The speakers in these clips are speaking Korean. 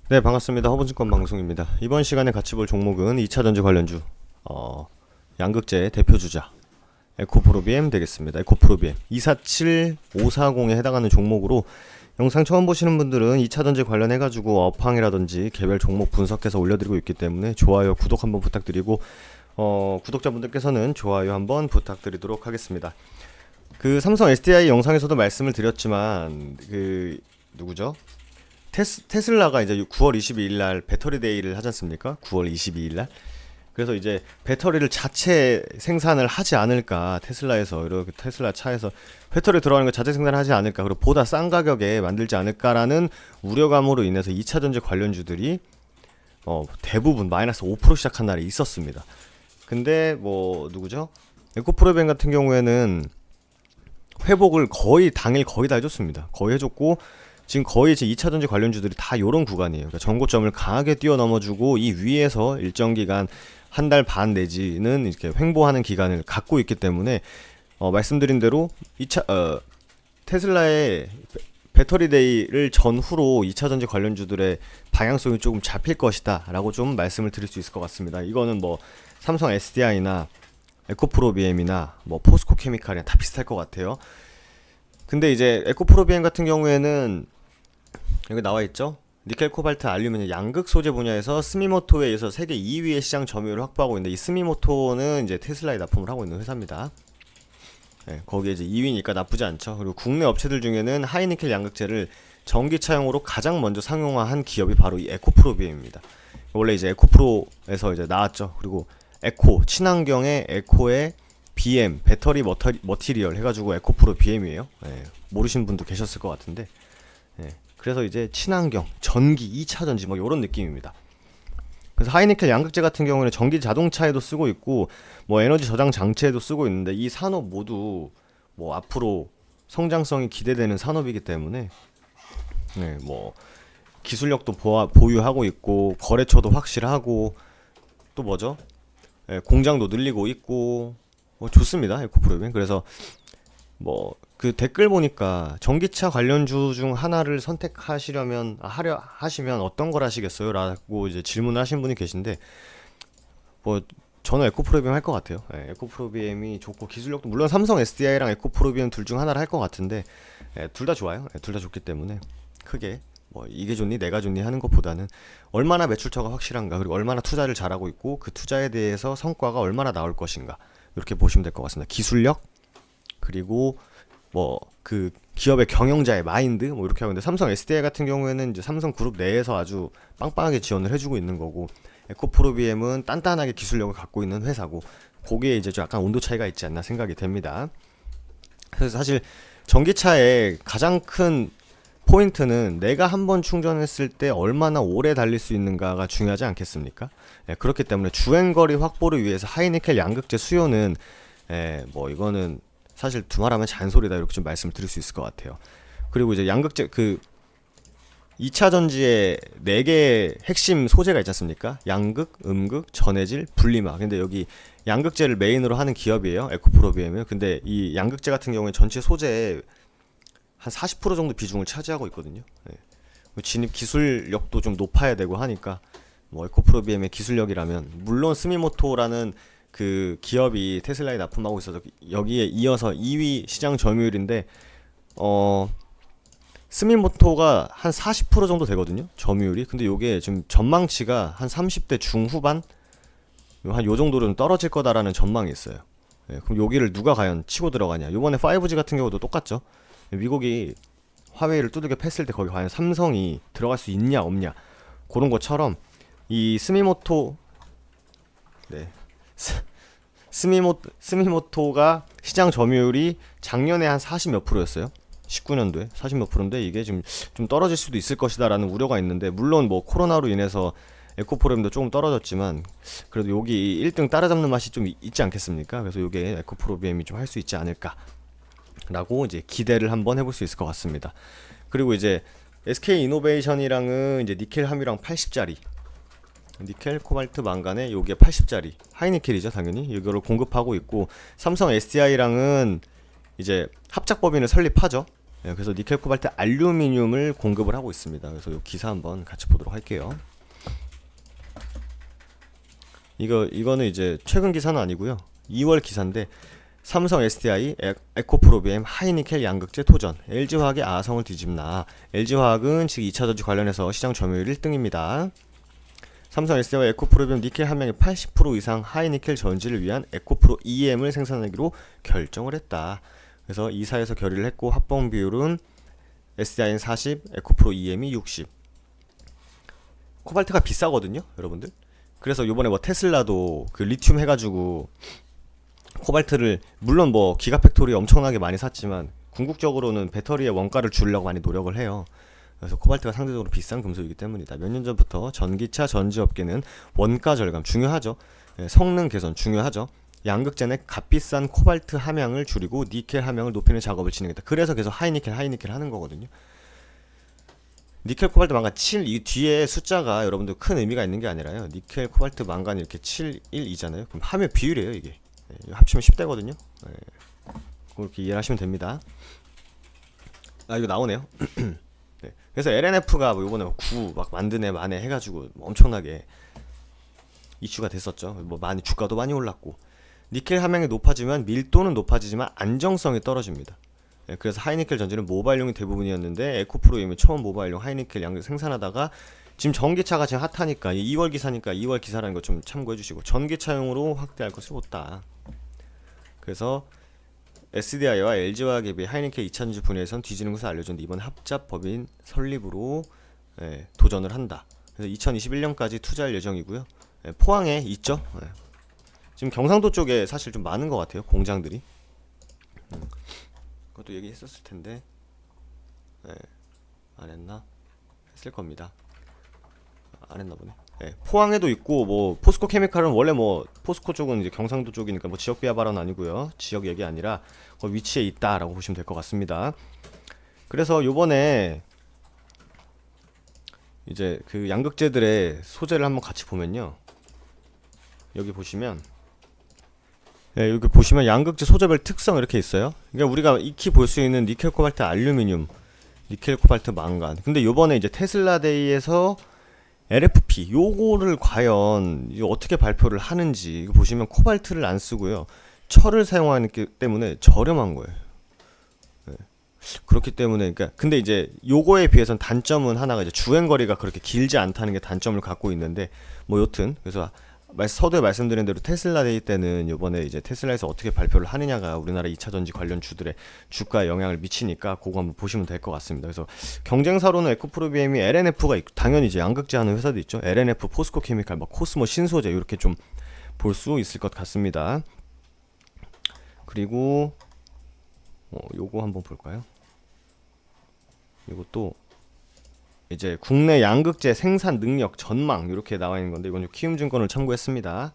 네, 반갑습니다. 허브증권 방송입니다. 이번 시간에 같이 볼 종목은 2차전지 관련주, 양극재 대표주자 에코프로비엠 되겠습니다. 에코프로비엠 247540에 해당하는 종목으로, 영상 처음 보시는 분들은 2차전지 관련해가지고 업황이라든지 개별 종목 분석해서 올려드리고 있기 때문에 좋아요, 구독 한번 부탁드리고, 구독자분들께서는 좋아요 한번 부탁드리도록 하겠습니다. 그 삼성 SDI 영상에서도 말씀을 드렸지만, 누구죠? 테슬라가 이제 9월 22일 날 배터리 데이를 하지 않습니까? 9월 22일 날. 그래서 이제 배터리를 자체 생산을 하지 않을까, 테슬라에서 이렇게 테슬라 차에서 배터리 들어가는 거 자체 생산을 하지 않을까, 그리고 보다 싼 가격에 만들지 않을까라는 우려감으로 인해서 2차 전지 관련주들이 대부분 마이너스 5% 시작한 날이 있었습니다. 근데 뭐 누구죠? 에코프로벤 같은 경우에는 회복을 거의 당일 거의 다 해줬습니다. 거의 해줬고, 지금 거의 이제 2차전지 관련주들이 다 요런 구간이에요. 그러니까 전고점을 강하게 뛰어넘어주고 이 위에서 일정 기간 한 달 반 내지는 이렇게 횡보하는 기간을 갖고 있기 때문에, 말씀드린 대로 테슬라의 배터리 데이를 전후로 2차전지 관련주들의 방향성이 조금 잡힐 것이다 라고 좀 말씀을 드릴 수 있을 것 같습니다. 이거는 뭐 삼성 SDI나 에코프로비엠이나 뭐 포스코 케미칼이나 다 비슷할 것 같아요. 근데 이제 에코프로비엠 같은 경우에는 여기 나와 있죠. 니켈, 코발트, 알루미늄 양극 소재 분야에서 스미모토에 의해서 세계 2위의 시장 점유율을 확보하고 있는데, 이 스미모토는 이제 테슬라에 납품을 하고 있는 회사입니다. 네, 거기에 이제 2위니까 나쁘지 않죠. 그리고 국내 업체들 중에는 하이니켈 양극재를 전기차용으로 가장 먼저 상용화한 기업이 바로 이 에코프로비엠입니다. 원래 이제 에코프로에서 이제 나왔죠. 그리고 에코, 친환경의 에코의 BM, 배터리 머티리얼 해가지고 에코프로 BM이에요. 네, 모르시는 분도 계셨을 것 같은데, 네, 그래서 이제 친환경, 전기, 2차 전지 뭐 이런 느낌입니다. 그래서 하이니켈 양극재 같은 경우는 전기 자동차에도 쓰고 있고, 뭐 에너지 저장 장치에도 쓰고 있는데, 이 산업 모두 뭐 앞으로 성장성이 기대되는 산업이기 때문에, 네, 뭐 기술력도 보유하고 있고, 거래처도 확실하고, 또 뭐죠? 네, 공장도 늘리고 있고, 뭐 좋습니다, 에코프로빈. 그래서 뭐 그 댓글 보니까 전기차 관련주 중 하나를 선택하시려면 하려 하시면 어떤 걸 하시겠어요? 라고 이제 질문을 하신 분이 계신데, 뭐 저는 에코프로비엠 할 것 같아요. 예, 에코프로비엠이 좋고 기술력도, 물론 삼성 SDI랑 에코프로비엠 둘 중 하나를 할 것 같은데, 둘 다 좋아요. 둘 다 좋기 때문에 크게 뭐 이게 좋니 내가 좋니 하는 것보다는 얼마나 매출처가 확실한가, 그리고 얼마나 투자를 잘하고 있고 그 투자에 대해서 성과가 얼마나 나올 것인가, 이렇게 보시면 될 것 같습니다. 기술력, 그리고 뭐 그 기업의 경영자의 마인드, 뭐 이렇게 하고 있는데, 삼성 SDI 같은 경우에는 이제 삼성 그룹 내에서 아주 빵빵하게 지원을 해주고 있는 거고, 에코프로비엠은 단단하게 기술력을 갖고 있는 회사고, 거기에 이제 좀 약간 온도 차이가 있지 않나 생각이 됩니다. 그래서 사실 전기차의 가장 큰 포인트는 내가 한번 충전했을 때 얼마나 오래 달릴 수 있는가가 중요하지 않겠습니까? 그렇기 때문에 주행거리 확보를 위해서 하이니켈 양극재 수요는, 뭐 이거는 사실 두말하면 잔소리다, 이렇게 좀 말씀을 드릴 수 있을 것 같아요. 그리고 이제 양극재 2차 전지에 4개의 핵심 소재가 있지 않습니까? 양극, 음극, 전해질, 분리막. 근데 여기 양극재를 메인으로 하는 기업이에요, 에코프로비엠은. 근데 이 양극재 같은 경우에 전체 소재의 한 40% 정도 비중을 차지하고 있거든요. 네. 진입 기술력도 좀 높아야 되고 하니까, 뭐 에코프로비엠의 기술력이라면, 물론 스미모토라는 그 기업이 테슬라에 납품하고 있어서 여기에 이어서 2위 시장 점유율인데, 스미모토가 한 40% 정도 되거든요, 점유율이. 근데 요게 지금 전망치가 한 30대 중후반, 한 요 정도로는 떨어질 거다라는 전망이 있어요. 그럼 여기를 누가 과연 치고 들어가냐. 요번에 5G 같은 경우도 똑같죠. 미국이 화웨이를 두들겨 팼을 때 거기 과연 삼성이 들어갈 수 있냐 없냐, 그런 것처럼 이 스미모토, 네, 스미모토가 시장 점유율이 작년에 한 40 몇 프로였어요. 19년도에 40 몇 프로인데, 이게 지금 좀 떨어질 수도 있을 것이다라는 우려가 있는데, 물론 뭐 코로나로 인해서 에코프로비엠도 조금 떨어졌지만, 그래도 여기 1등 따라잡는 맛이 좀 있지 않겠습니까? 그래서 이게 에코프로비엠이 좀 할 수 있지 않을까 라고 이제 기대를 한번 해볼 수 있을 것 같습니다. 그리고 이제 SK 이노베이션이랑은 이제 니켈 함유량 80짜리, 니켈, 코발트, 망간에 요게 80짜리 하이니켈이죠, 당연히 이거를 공급하고 있고, 삼성 SDI랑은 이제 합작법인을 설립하죠. 그래서 니켈, 코발트, 알루미늄을 공급을 하고 있습니다. 그래서 이 기사 한번 같이 보도록 할게요. 이거는 이제 최근 기사는 아니고요. 2월 기사인데 삼성 SDI, 에코프로비엠, 하이니켈 양극재 토전, LG화학의 아성을 뒤집나. LG화학은 즉 2차전지 관련해서 시장 점유율 1등입니다. 삼성 SDI와 에코프로비엠 니켈 함량의 80% 이상 하이니켈 전지를 위한 에코프로 EM을 생산하기로 결정을 했다. 그래서 이사에서 결의를 했고 합봉 비율은 SDI는 40, 에코프로 EM이 60. 코발트가 비싸거든요, 여러분들. 그래서 요번에 뭐 테슬라도 그 리튬 해가지고 코발트를 물론 뭐 기가팩토리 엄청나게 많이 샀지만 궁극적으로는 배터리의 원가를 줄이려고 많이 노력을 해요. 그래서 코발트가 상대적으로 비싼 금속이기 때문이다. 몇 년 전부터 전기차 전지업계는 원가 절감 중요하죠. 성능 개선 중요하죠. 양극재 값비싼 코발트 함량을 줄이고 니켈 함량을 높이는 작업을 진행했다. 그래서 계속 하이니켈 하는 거거든요. 니켈, 코발트, 망간 7, 이 뒤에 숫자가 여러분들 큰 의미가 있는 게 아니라요. 니켈, 코발트, 망간이 이렇게 7, 1이잖아요. 그럼 함의 비율이에요, 이게. 합치면 10대거든요. 그렇게 이해하시면 됩니다. 이거 나오네요. 네. 그래서 LNF가 뭐 요번에 9 막 만드네 마네 해가지고 엄청나게 이슈가 됐었죠. 뭐 많이 주가도 많이 올랐고. 니켈 함량이 높아지면 밀도는 높아지지만 안정성이 떨어집니다. 그래서 하이니켈 전지는 모바일용이 대부분이었는데 에코프로임이 처음 모바일용 하이니켈 양을 생산하다가 지금 전기차가 지금 핫하니까 2월 기사니까 2월 기사라는 거 좀 참고해 주시고 전기차용으로 확대할 것을 못다. 그래서 SDI와 LG화학에 비해 하이니켈 2차전지 분야에선 뒤지는 것을 알려줬는데 이번 합작 법인 설립으로 도전을 한다. 그래서 2021년까지 투자할 예정이고요. 포항에 있죠. 지금 경상도 쪽에 사실 좀 많은 것 같아요, 공장들이. 그것도 얘기했었을 텐데 안 했나? 했을 겁니다. 안 했나 보네. 포항에도 있고 뭐 포스코 케미칼은 원래 뭐 포스코 쪽은 이제 경상도 쪽이니까 뭐 지역 비하 발언 아니고요. 지역 얘기 아니라 그 위치에 있다라고 보시면 될 것 같습니다. 그래서 요번에 이제 그 양극재들의 소재를 한번 같이 보면요. 여기 보시면 여기 보시면 양극재 소재별 특성 이렇게 있어요. 그러니까 우리가 익히 볼 수 있는 니켈, 코발트, 알루미늄, 니켈, 코발트, 망간. 근데 요번에 이제 테슬라 데이에서 LFP 요거를 과연 어떻게 발표를 하는지 이거 보시면 코발트를 안 쓰고요. 철을 사용하기 때문에 저렴한 거예요. 그렇기 때문에 그러니까 근데 이제 요거에 비해서는 단점은 하나가 이제 주행 거리가 그렇게 길지 않다는 게 단점을 갖고 있는데 뭐 여튼 그래서 서두에 말씀드린 대로 테슬라 데이 때는 요번에 이제 테슬라에서 어떻게 발표를 하느냐가 우리나라 2차전지 관련 주들의 주가에 영향을 미치니까 그거 한번 보시면 될 것 같습니다. 그래서 경쟁사로는 에코프로비엠이 LNF가 당연히 이제 양극재 하는 회사도 있죠. LNF, 포스코 케미칼, 뭐 코스모 신소재 이렇게 좀 볼 수 있을 것 같습니다. 그리고 요거 한번 볼까요? 이것도 이제 국내 양극재 생산 능력 전망 이렇게 나와 있는 건데 이건 키움증권을 참고했습니다.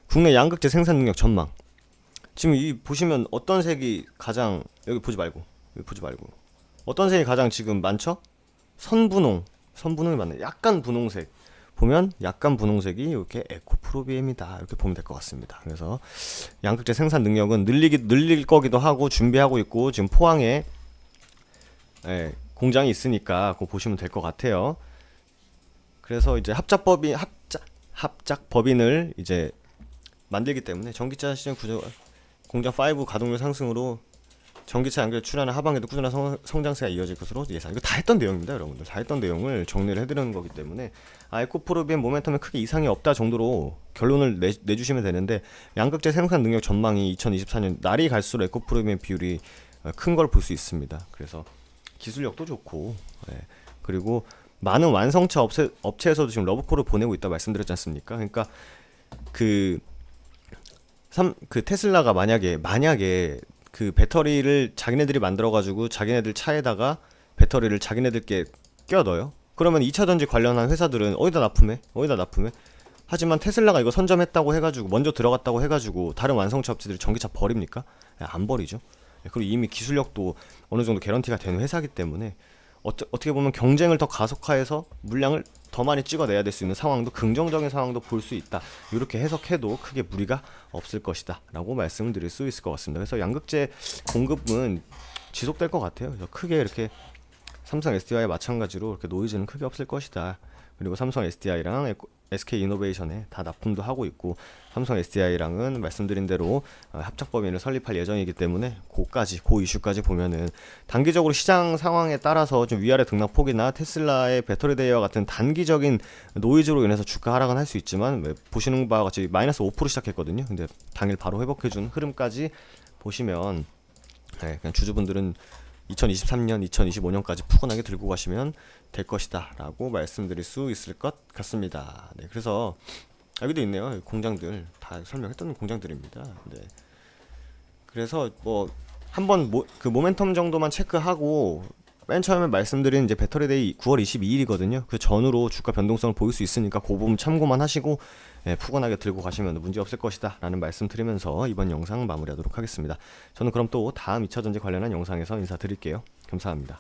국내 양극재 생산 능력 전망. 지금 이 보시면 어떤 색이 가장 여기 보지 말고 어떤 색이 가장 지금 많죠? 선분홍이 맞네. 약간 분홍색 보면 약간 분홍색이 이렇게 에코프로비엠이다 이렇게 보면 될 것 같습니다. 그래서 양극재 생산 능력은 늘릴 거기도 하고 준비하고 있고 지금 포항에 공장이 있으니까 그거 보시면 될 것 같아요. 그래서 이제 합작 법인을 이제 만들기 때문에 전기차 시장 구조 공장 5 가동률 상승으로 전기차 양극재 출하는 하반기에도 꾸준한 성장세가 이어질 것으로 예상. 이거 다 했던 내용입니다, 여러분들. 다 했던 내용을 정리를 해드리는 거기 때문에 에코프로비엠 모멘텀에 크게 이상이 없다 정도로 결론을 내주시면 되는데 양극재 생산 능력 전망이 2024년 날이 갈수록 에코프로비엠 비율이 큰 걸 볼 수 있습니다. 그래서 기술력도 좋고 그리고 많은 완성차 업체에서도 지금 러브콜을 보내고 있다 말씀드렸지 않습니까? 그러니까 그 테슬라가 만약에 그 배터리를 자기네들이 만들어가지고 자기네들 차에다가 배터리를 자기네들께 껴넣어요. 그러면 2차전지 관련한 회사들은 어디다 납품해? 하지만 테슬라가 이거 선점했다고 해가지고 먼저 들어갔다고 해가지고 다른 완성차 업체들이 전기차 버립니까? 안 버리죠. 그리고 이미 기술력도 어느 정도 개런티가 되는 회사이기 때문에 어떻게 보면 경쟁을 더 가속화해서 물량을 더 많이 찍어내야 될 수 있는 상황도 긍정적인 상황도 볼 수 있다. 이렇게 해석해도 크게 무리가 없을 것이다 라고 말씀을 드릴 수 있을 것 같습니다. 그래서 양극재 공급은 지속될 것 같아요. 그래서 크게 이렇게 삼성 SDI 마찬가지로 이렇게 노이즈는 크게 없을 것이다. 그리고 삼성 SDI랑 SK 이노베이션에 다 납품도 하고 있고, 삼성 SDI랑은 말씀드린 대로 합작 법인을 설립할 예정이기 때문에 고 이슈까지 보면은 단기적으로 시장 상황에 따라서 좀 위아래 등락폭이나 테슬라의 배터리 대여와 같은 단기적인 노이즈로 인해서 주가 하락은 할 수 있지만, 보시는 바와 같이 마이너스 5% 시작했거든요. 근데 당일 바로 회복해준 흐름까지 보시면 그냥 주주분들은 2023년, 2025년까지 푸근하게 들고 가시면 될 것이다 라고 말씀드릴 수 있을 것 같습니다. 네, 그래서 여기도 있네요. 공장들 다 설명했던 공장들입니다. 네, 그래서 뭐 한번 그 모멘텀 정도만 체크하고, 맨 처음에 말씀드린 이제 배터리데이 9월 22일이거든요. 그 전후로 주가 변동성을 보일 수 있으니까 그 부분 참고만 하시고 푸근하게 들고 가시면 문제 없을 것이다 라는 말씀 드리면서 이번 영상 마무리하도록 하겠습니다. 저는 그럼 또 다음 2차 전지 관련한 영상에서 인사드릴게요. 감사합니다.